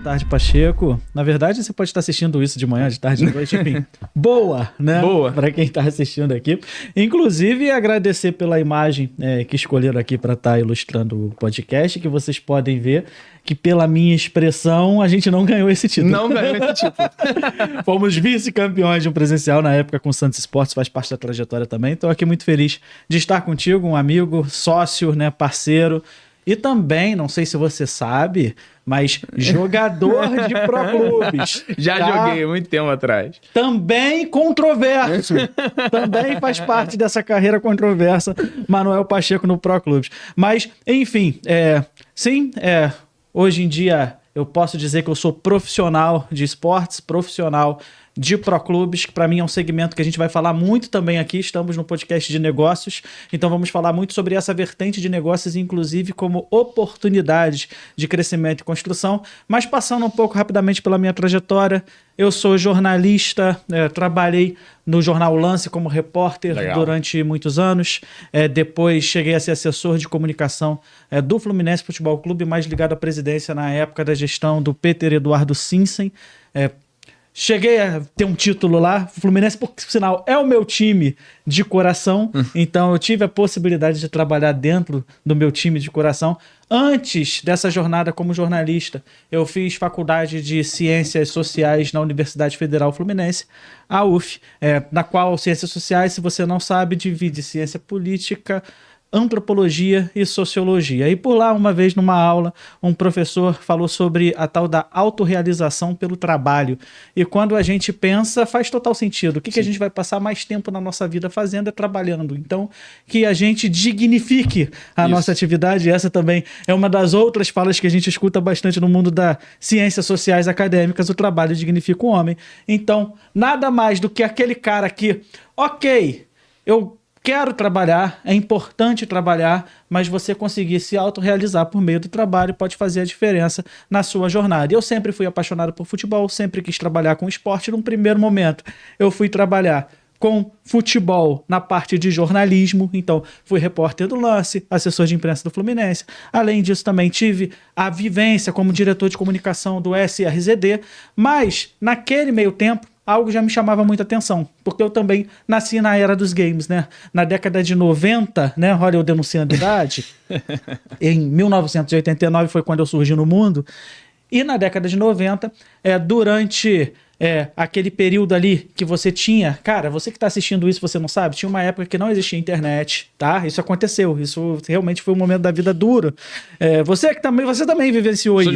tarde, Pacheco. Na verdade, você pode estar assistindo isso de manhã, de tarde, de noite, enfim. Boa, né? Boa. Para quem está assistindo aqui. Inclusive, agradecer pela imagem que escolheram aqui para estar ilustrando o podcast, que vocês podem ver que, pela minha expressão, a gente não ganhou esse título. Não ganhou esse título. Fomos vice-campeões de um presencial na época com o Santos Esportes, faz parte da trajetória também. Estou aqui muito feliz de estar contigo, um amigo, sócio, né, parceiro. E também, não sei se você sabe, mas jogador de pró-clubes. Já joguei muito tempo atrás. Também controverso. Também faz parte dessa carreira controversa, Manuel Pacheco no pró-clubes. Mas, enfim, hoje em dia eu posso dizer que eu sou profissional de esportes, profissional de pró-clubes, que para mim é um segmento que a gente vai falar muito também aqui. Estamos no podcast de negócios, então vamos falar muito sobre essa vertente de negócios, inclusive como oportunidades de crescimento e construção. Mas passando um pouco rapidamente pela minha trajetória, eu sou jornalista, trabalhei no jornal Lance como repórter durante muitos anos. Depois cheguei a ser assessor de comunicação do Fluminense Futebol Clube, mais ligado à presidência na época da gestão do Peter Eduardo Sinsen. Cheguei a ter um título lá, o Fluminense, por sinal, é o meu time de coração, então eu tive a possibilidade de trabalhar dentro do meu time de coração. Antes dessa jornada como jornalista, eu fiz faculdade de Ciências Sociais na Universidade Federal Fluminense, a UF, na qual Ciências Sociais, se você não sabe, divide ciência política, antropologia e sociologia. E por lá, uma vez numa aula, um professor falou sobre a tal da autorrealização pelo trabalho. E quando a gente pensa, faz total sentido. O que a gente vai passar mais tempo na nossa vida fazendo é trabalhando. Então, que a gente dignifique a nossa atividade. Essa também é uma das outras falas que a gente escuta bastante no mundo das ciências sociais acadêmicas. O trabalho dignifica o homem. Então, nada mais do que aquele cara que, eu quero trabalhar, é importante trabalhar, mas você conseguir se autorrealizar por meio do trabalho pode fazer a diferença na sua jornada. Eu sempre fui apaixonado por futebol, sempre quis trabalhar com esporte. Num primeiro momento, eu fui trabalhar com futebol na parte de jornalismo, então fui repórter do Lance, assessor de imprensa do Fluminense. Além disso, também tive a vivência como diretor de comunicação do SRZD, mas naquele meio tempo, algo já me chamava muita atenção, porque eu também nasci na era dos games, né? Na década de 90, né? Olha, eu denunciando a idade. Em 1989 foi quando eu surgi no mundo. E na década de 90, durante aquele período ali que você tinha... Cara, você que está assistindo isso, você não sabe? Tinha uma época que não existia internet, tá? Isso aconteceu. Isso realmente foi um momento da vida duro. Você também vivenciou isso. Sou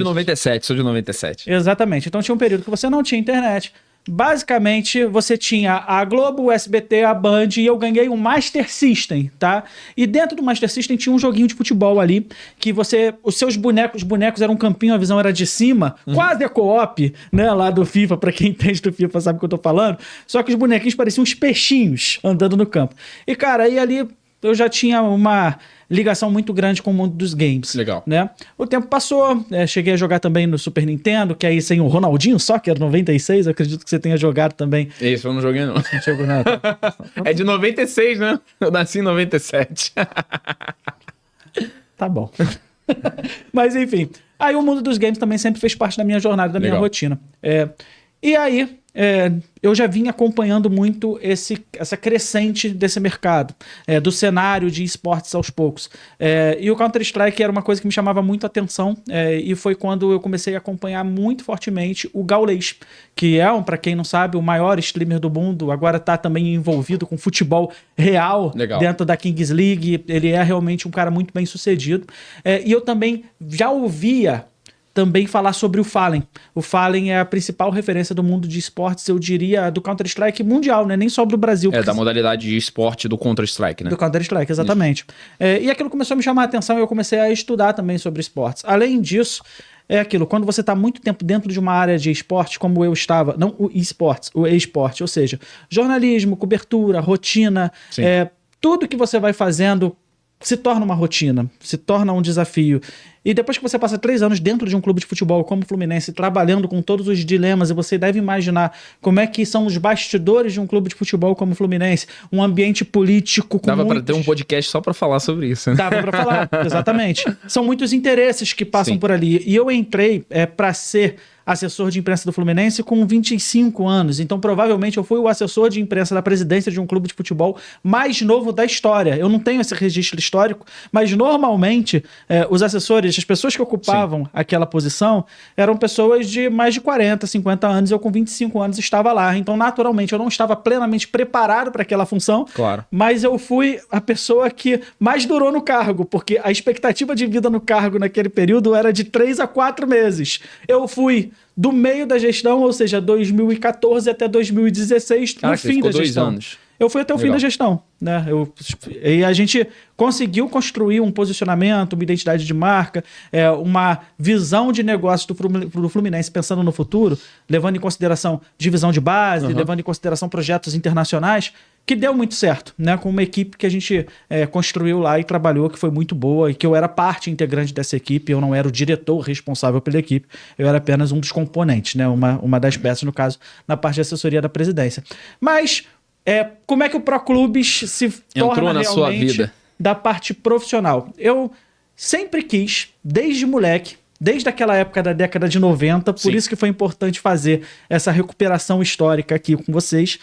de 97. Exatamente. Então tinha um período que você não tinha internet. Basicamente, você tinha a Globo, o SBT, a Band, e eu ganhei um Master System, tá? E dentro do Master System tinha um joguinho de futebol ali, que os seus bonecos eram um campinho, a visão era de cima, quase a co-op, né, lá do FIFA, pra quem entende do FIFA sabe o que eu tô falando, só que os bonequinhos pareciam uns peixinhos andando no campo. E cara, aí ali eu já tinha uma ligação muito grande com o mundo dos games. Legal. Né? O tempo passou, cheguei a jogar também no Super Nintendo, que aí sem o Ronaldinho Soccer 96, eu acredito que você tenha jogado também. Isso, eu não joguei não. Não chegou nada. É de 96, né? Eu nasci em 97. Tá bom. Mas enfim, aí o mundo dos games também sempre fez parte da minha jornada, da minha rotina. E aí, eu já vim acompanhando muito essa crescente desse mercado, do cenário de esportes aos poucos. E o Counter-Strike era uma coisa que me chamava muito a atenção, e foi quando eu comecei a acompanhar muito fortemente o Gaules, que é, para quem não sabe, o maior streamer do mundo, agora está também envolvido com futebol real dentro da Kings League. Ele é realmente um cara muito bem sucedido. E eu também já ouvia também falar sobre o Fallen. O Fallen é a principal referência do mundo de esportes, eu diria, do Counter-Strike mundial, né? Nem só do Brasil. Da modalidade de esporte do Counter-Strike, né? Do Counter-Strike, exatamente. E aquilo começou a me chamar a atenção e eu comecei a estudar também sobre esportes. Além disso, quando você está muito tempo dentro de uma área de esporte, como eu estava, não o esportes, o e-esporte, ou seja, jornalismo, cobertura, rotina, tudo que você vai fazendo se torna uma rotina, se torna um desafio. E depois que você passa 3 anos dentro de um clube de futebol como o Fluminense, trabalhando com todos os dilemas, e você deve imaginar como é que são os bastidores de um clube de futebol como o Fluminense, um ambiente político com Dava para ter um podcast só para falar sobre isso, né? Dava para falar, exatamente. São muitos interesses que passam por ali. E eu entrei para ser assessor de imprensa do Fluminense com 25 anos. Então, provavelmente, eu fui o assessor de imprensa da presidência de um clube de futebol mais novo da história. Eu não tenho esse registro histórico, mas normalmente os assessores, as pessoas que ocupavam aquela posição, eram pessoas de mais de 40, 50 anos. Eu com 25 anos estava lá. Então, naturalmente, eu não estava plenamente preparado para aquela função, Claro. mas eu fui a pessoa que mais durou no cargo, porque a expectativa de vida no cargo naquele período era de 3 a 4 meses. Eu fui do meio da gestão, ou seja, 2014 até 2016, no fim da gestão. 2 anos. Eu fui até o fim da gestão, né? E a gente conseguiu construir um posicionamento, uma identidade de marca, uma visão de negócio do Fluminense pensando no futuro, levando em consideração divisão de base, levando em consideração projetos internacionais, que deu muito certo, né? Com uma equipe que a gente construiu lá e trabalhou, que foi muito boa, e que eu era parte integrante dessa equipe, eu não era o diretor responsável pela equipe, eu era apenas um dos componentes, né? Uma das peças, no caso, na parte de assessoria da presidência. Mas como é que o Proclubes se torna Entrou na realmente sua vida da parte profissional? Eu sempre quis, desde moleque, desde aquela época da década de 90, por isso que foi importante fazer essa recuperação histórica aqui com vocês.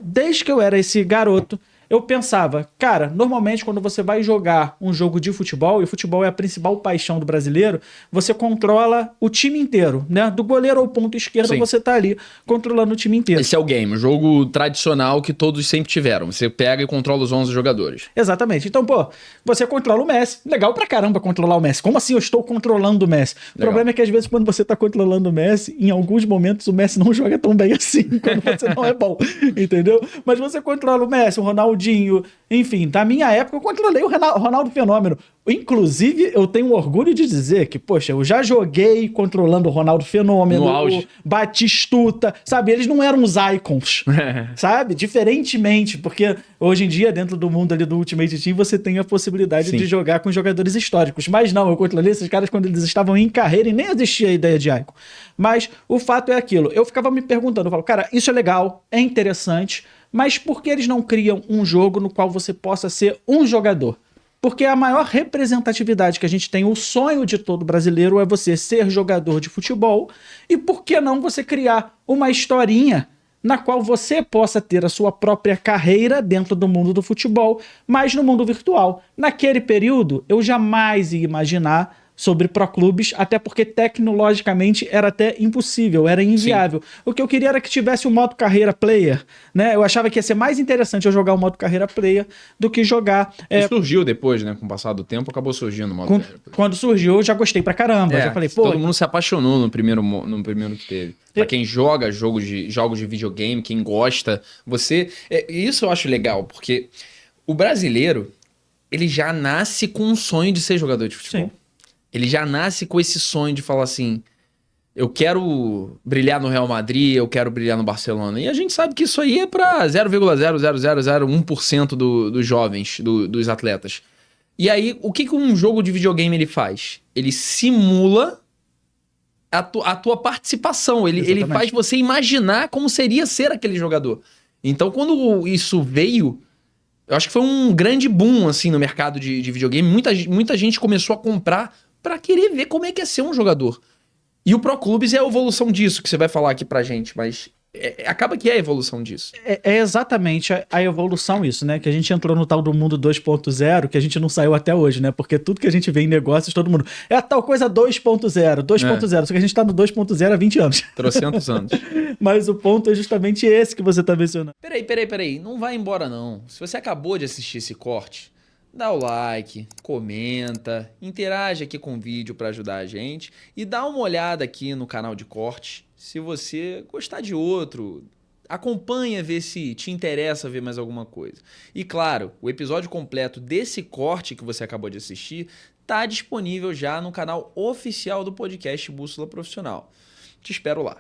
Desde que eu era esse garoto, eu pensava, cara, normalmente quando você vai jogar um jogo de futebol, e o futebol é a principal paixão do brasileiro, você controla o time inteiro, né? Do goleiro ao ponto esquerdo, você tá ali controlando o time inteiro. Esse é o game, o jogo tradicional que todos sempre tiveram. Você pega e controla os 11 jogadores. Exatamente. Então, você controla o Messi. Legal pra caramba controlar o Messi. Como assim eu estou controlando o Messi? O problema é que às vezes quando você tá controlando o Messi, em alguns momentos o Messi não joga tão bem assim, quando você não é bom, entendeu? Mas você controla o Messi, o Ronaldinho, enfim, na minha época eu controlei o Ronaldo Fenômeno. Inclusive, eu tenho orgulho de dizer que, poxa, eu já joguei controlando o Ronaldo Fenômeno, o Batistuta, sabe? Eles não eram os icons, sabe? Diferentemente, porque hoje em dia, dentro do mundo ali do Ultimate Team, você tem a possibilidade de jogar com jogadores históricos. Mas não, eu controlei esses caras quando eles estavam em carreira e nem existia a ideia de icon. Mas o fato é aquilo. Eu ficava me perguntando, eu falo, cara, isso é legal, é interessante, mas por que eles não criam um jogo no qual você possa ser um jogador? Porque a maior representatividade que a gente tem, o sonho de todo brasileiro é você ser jogador de futebol, e por que não você criar uma historinha na qual você possa ter a sua própria carreira dentro do mundo do futebol, mas no mundo virtual. Naquele período, eu jamais ia imaginar sobre Proclubes, até porque tecnologicamente era até impossível, era inviável. O que eu queria era que tivesse um modo carreira player, né? Eu achava que ia ser mais interessante eu jogar o modo carreira player do que jogar... surgiu depois, né? Com o passar do tempo, acabou surgindo o modo carreira player. Quando surgiu, eu já gostei pra caramba. Já falei, todo mundo se apaixonou no primeiro que teve. Pra quem joga jogos de videogame, quem gosta, isso eu acho legal, porque o brasileiro, ele já nasce com um sonho de ser jogador de futebol. Sim. Ele já nasce com esse sonho de falar assim, eu quero brilhar no Real Madrid, eu quero brilhar no Barcelona. E a gente sabe que isso aí é para 0,00001% dos jovens, dos atletas. E aí, o que um jogo de videogame ele faz? Ele simula a tua participação. Ele faz você imaginar como seria ser aquele jogador. Então, quando isso veio... Eu acho que foi um grande boom, assim, no mercado de videogame. Muita gente começou a comprar pra querer ver como é que é ser um jogador. E o Proclubes é a evolução disso, que você vai falar aqui pra gente, mas acaba que é a evolução disso. É exatamente a evolução isso, né? Que a gente entrou no tal do mundo 2.0, que a gente não saiu até hoje, né? Porque tudo que a gente vê em negócios, todo mundo... É a tal coisa 2.0, só que a gente tá no 2.0 há 20 anos. Trocentos anos. Mas o ponto é justamente esse que você tá mencionando. Peraí. Não vai embora, não. Se você acabou de assistir esse corte, dá o like, comenta, interage aqui com o vídeo para ajudar a gente e dá uma olhada aqui no canal de corte. Se você gostar de outro, acompanha, ver se te interessa ver mais alguma coisa. E claro, o episódio completo desse corte que você acabou de assistir está disponível já no canal oficial do podcast Bússola Profissional. Te espero lá.